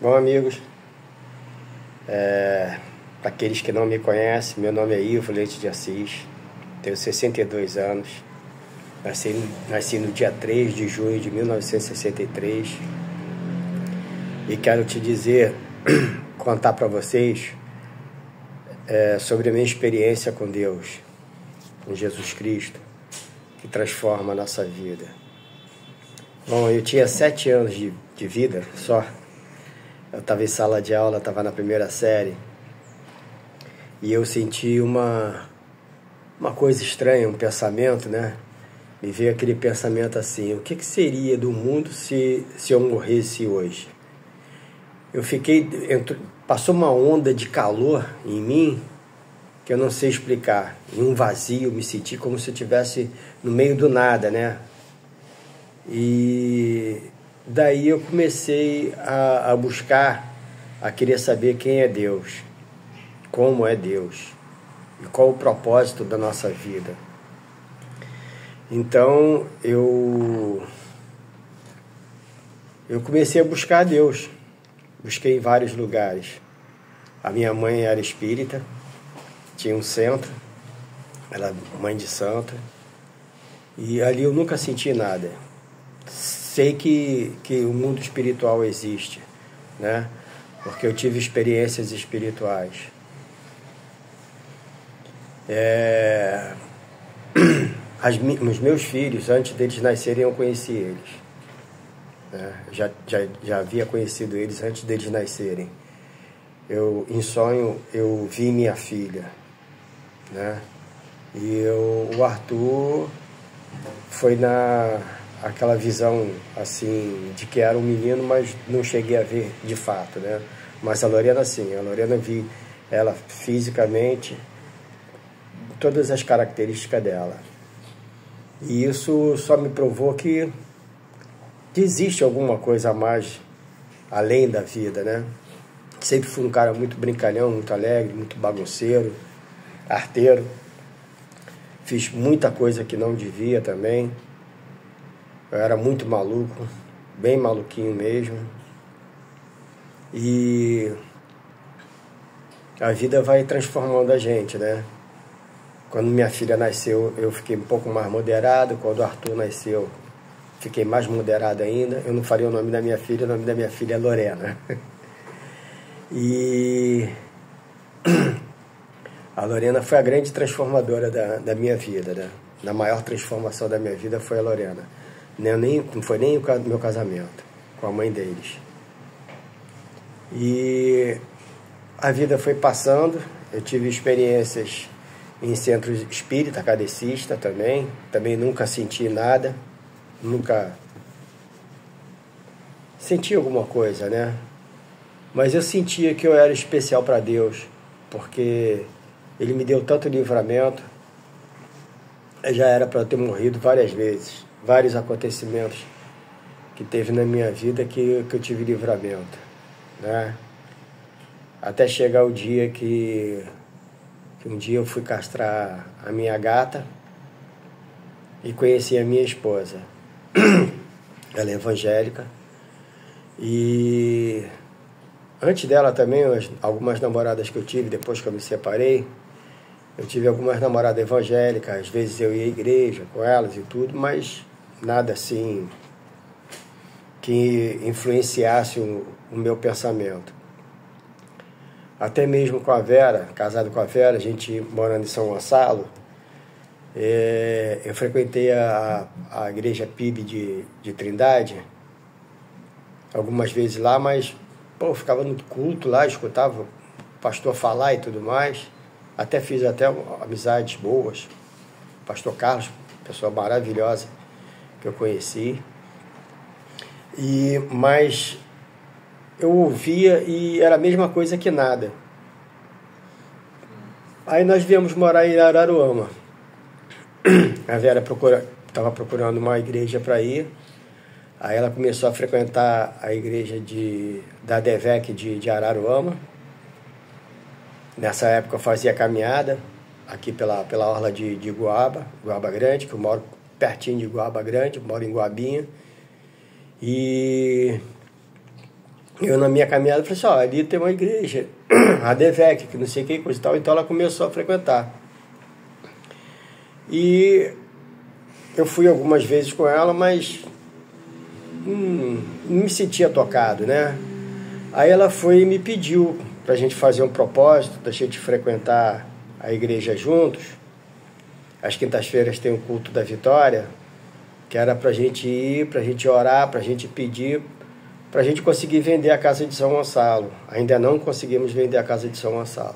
Bom, amigos, para aqueles que não me conhecem, meu nome é Ivo Leite de Assis, tenho 62 anos, nasci no dia 3 de junho de 1963 e quero te dizer, contar para vocês sobre a minha experiência com Deus, com Jesus Cristo, que transforma a nossa vida. Bom, eu tinha 7 anos de vida só. Eu estava em sala de aula, estava na primeira série, e eu senti uma coisa estranha, um pensamento, né? Me veio aquele pensamento assim: o que seria do mundo se eu morresse hoje? Eu passou uma onda de calor em mim que eu não sei explicar, em um vazio, me senti como se eu estivesse no meio do nada, né? E daí eu comecei a buscar, a querer saber quem é Deus, como é Deus e qual o propósito da nossa vida. Então eu comecei a buscar Deus, busquei em vários lugares. A minha mãe era espírita, tinha um centro, ela é mãe de santo, e ali eu nunca senti nada. Sei que o mundo espiritual existe, né? Porque eu tive experiências espirituais. Os meus filhos, antes deles nascerem, eu conheci eles, né? Já havia conhecido eles antes deles nascerem. Em sonho, eu vi minha filha, né? E o Arthur foi aquela visão assim de que era um menino, mas não cheguei a ver de fato, né? Mas a Lorena sim, a Lorena vi ela fisicamente, todas as características dela. E isso só me provou que existe alguma coisa a mais além da vida, né? Sempre fui um cara muito brincalhão, muito alegre, muito bagunceiro, arteiro. Fiz muita coisa que não devia também. Eu era muito maluco, bem maluquinho mesmo. E a vida vai transformando a gente, né? Quando minha filha nasceu, eu fiquei um pouco mais moderado. Quando o Arthur nasceu, fiquei mais moderado ainda. Eu não faria o nome da minha filha, o nome da minha filha é Lorena. E a Lorena foi a grande transformadora da minha vida, né? A maior transformação da minha vida foi a Lorena. Não foi nem o meu casamento com a mãe deles. E a vida foi passando, eu tive experiências em centros espírita, kardecista também nunca senti nada, nunca senti alguma coisa, né? Mas eu sentia que eu era especial para Deus, porque Ele me deu tanto livramento. Já era para eu ter morrido várias vezes, vários acontecimentos que teve na minha vida que eu tive livramento, né? Até chegar o dia que um dia eu fui castrar a minha gata e conheci a minha esposa. Ela é evangélica e antes dela também, algumas namoradas que eu tive depois que eu me separei, eu tive algumas namoradas evangélicas, às vezes eu ia à igreja com elas e tudo, mas nada assim que influenciasse o meu pensamento. Até mesmo com a Vera, casado com a Vera, a gente morando em São Gonçalo, eu frequentei a igreja PIB de Trindade, algumas vezes lá, mas eu ficava no culto lá, escutava o pastor falar e tudo mais. Até fiz amizades boas. Pastor Carlos, pessoa maravilhosa que eu conheci. Mas eu ouvia e era a mesma coisa que nada. Aí nós viemos morar em Araruama. A Vera estava procurando uma igreja para ir. Aí ela começou a frequentar a igreja da DEVEC de Araruama. Nessa época eu fazia caminhada aqui pela orla de Guaba Grande, que eu moro pertinho de Guaba Grande, moro em Guabinha. E Eu, na minha caminhada, falei assim, ó, ali tem uma igreja, a Devec, que não sei o que, coisa e tal. Então ela começou a frequentar. E eu fui algumas vezes com ela, mas não me sentia tocado, né? Aí ela foi e me pediu pra gente fazer um propósito, da gente frequentar a igreja juntos. Às quintas-feiras tem o culto da vitória, que era pra gente ir, pra gente orar, pra gente pedir, pra gente conseguir vender a casa de São Gonçalo. Ainda não conseguimos vender a casa de São Gonçalo.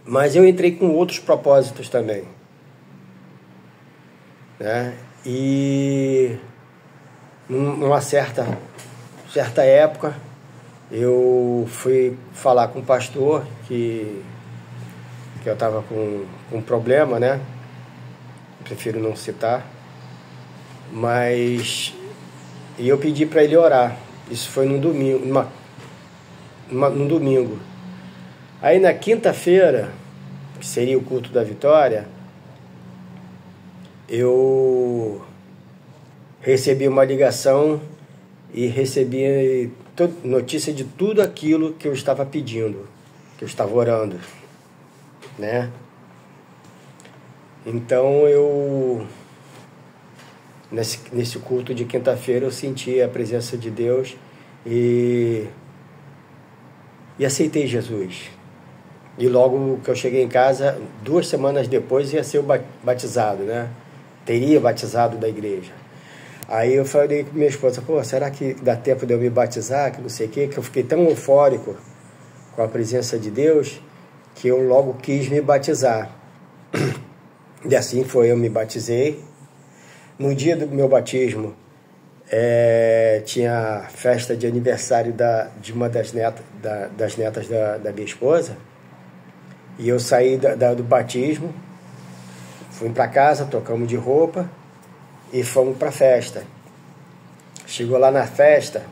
Mas eu entrei com outros propósitos também, né? E numa certa época eu fui falar com o pastor que eu estava com um problema, né? Prefiro não citar, mas e eu pedi para ele orar. Isso foi num domingo, num domingo. Aí na quinta-feira, que seria o culto da vitória, eu recebi uma ligação e recebi notícia de tudo aquilo que eu estava pedindo, que eu estava orando, né? Então eu, nesse culto de quinta-feira, eu senti a presença de Deus e aceitei Jesus. E logo que eu cheguei em casa, 2 semanas depois, ia ser batizado, né? Teria batizado da igreja. Aí eu falei com minha esposa, pô, será que dá tempo de eu me batizar, que não sei o quê, que eu fiquei tão eufórico com a presença de Deus, que eu logo quis me batizar. E assim foi, eu me batizei. No dia do meu batismo, tinha festa de aniversário de uma das netas da minha esposa, e eu saí do batismo, fui para casa, trocamos de roupa, e fomos para a festa. Chegou lá na festa,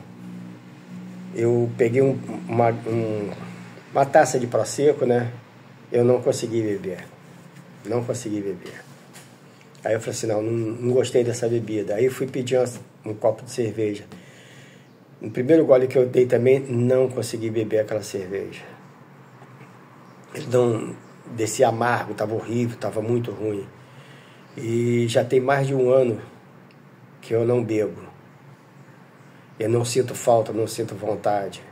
eu peguei uma taça de Prosecco, né? Eu não consegui beber. Aí eu falei assim, não gostei dessa bebida. Aí eu fui pedir um copo de cerveja. No primeiro gole que eu dei também, não consegui beber aquela cerveja. Ele não descia amargo, estava horrível, estava muito ruim. E já tem mais de 1 ano que eu não bebo. Eu não sinto falta, não sinto vontade.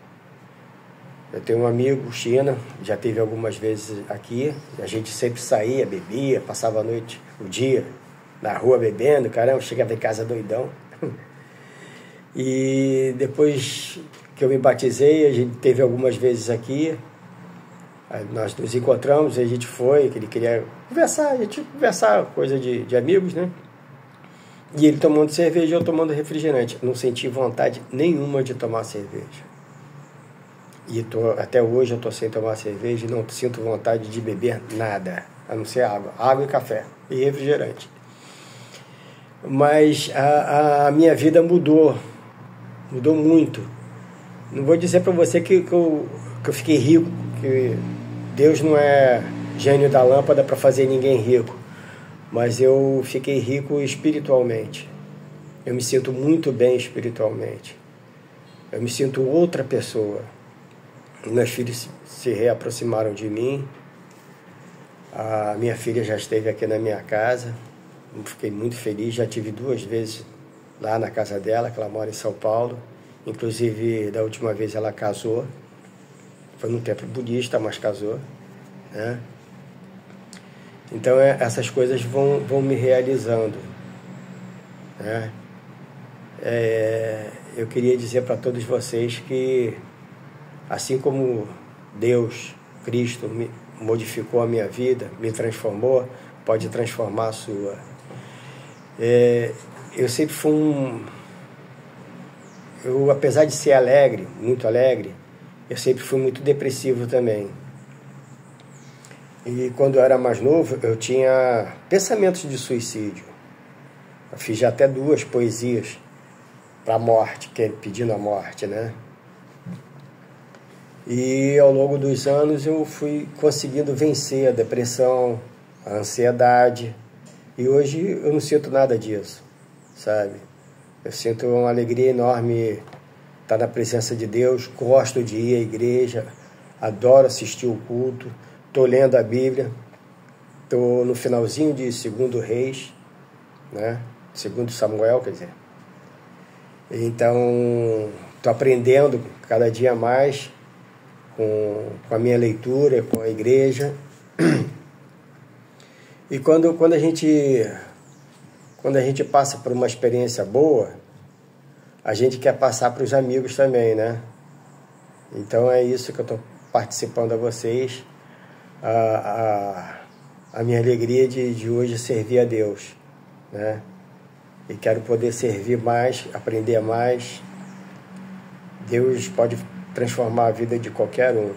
Eu tenho um amigo, China, já teve algumas vezes aqui. A gente sempre saía, bebia, passava a noite, o dia, na rua bebendo. Caramba, chegava em casa doidão. E depois que eu me batizei, a gente teve algumas vezes aqui. Aí nós nos encontramos, a gente foi, que ele queria conversar, a gente conversar, coisa de amigos, né? E ele tomando cerveja e eu tomando refrigerante. Não senti vontade nenhuma de tomar cerveja. E até hoje eu estou sem tomar cerveja e não sinto vontade de beber nada, a não ser água. Água e café e refrigerante. Mas a minha vida mudou muito. Não vou dizer para você que eu fiquei rico, que Deus não é gênio da lâmpada para fazer ninguém rico. Mas eu fiquei rico espiritualmente. Eu me sinto muito bem espiritualmente. Eu me sinto outra pessoa. Meus filhos se reaproximaram de mim. A minha filha já esteve aqui na minha casa. Eu fiquei muito feliz. Já tive 2 vezes lá na casa dela, que ela mora em São Paulo. Inclusive, da última vez ela casou. Foi num templo budista, mas casou, né? Então essas coisas vão me realizando, né? Eu queria dizer para todos vocês que, assim como Deus, Cristo, modificou a minha vida, me transformou, pode transformar a sua. Eu sempre fui apesar de ser alegre, muito alegre, eu sempre fui muito depressivo também. E quando eu era mais novo, eu tinha pensamentos de suicídio. Eu fiz já até 2 poesias para a morte, pedindo a morte, né? E ao longo dos anos eu fui conseguindo vencer a depressão, a ansiedade. E hoje eu não sinto nada disso, sabe? Eu sinto uma alegria enorme estar na presença de Deus, gosto de ir à igreja, adoro assistir o culto, estou lendo a Bíblia, estou no finalzinho de 2 Reis, né? 2 Samuel, quer dizer. Então, estou aprendendo cada dia mais com a minha leitura, com a igreja. E quando a gente passa por uma experiência boa, a gente quer passar para os amigos também, né? Então é isso que eu estou participando a vocês. A minha alegria de hoje servir a Deus, né? E quero poder servir mais, aprender mais. Deus pode transformar a vida de qualquer um.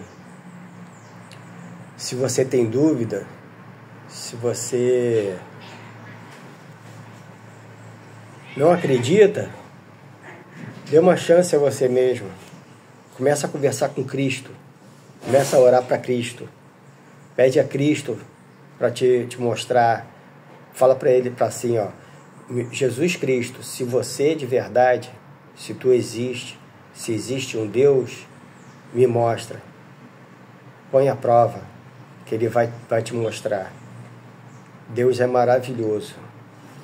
Se você tem dúvida, se você não acredita, dê uma chance a você mesmo. Começa a conversar com Cristo. Começa a orar para Cristo. Pede a Cristo para te mostrar. Fala para Ele, para assim, ó. Jesus Cristo, se você de verdade, se tu existe, se existe um Deus, me mostra. Põe à prova, que Ele vai te mostrar. Deus é maravilhoso.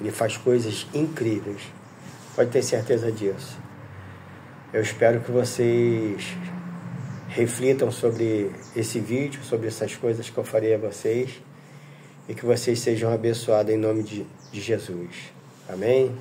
Ele faz coisas incríveis. Pode ter certeza disso. Eu espero que vocês reflitam sobre esse vídeo, sobre essas coisas que eu farei a vocês, e que vocês sejam abençoados em nome de Jesus. Amém?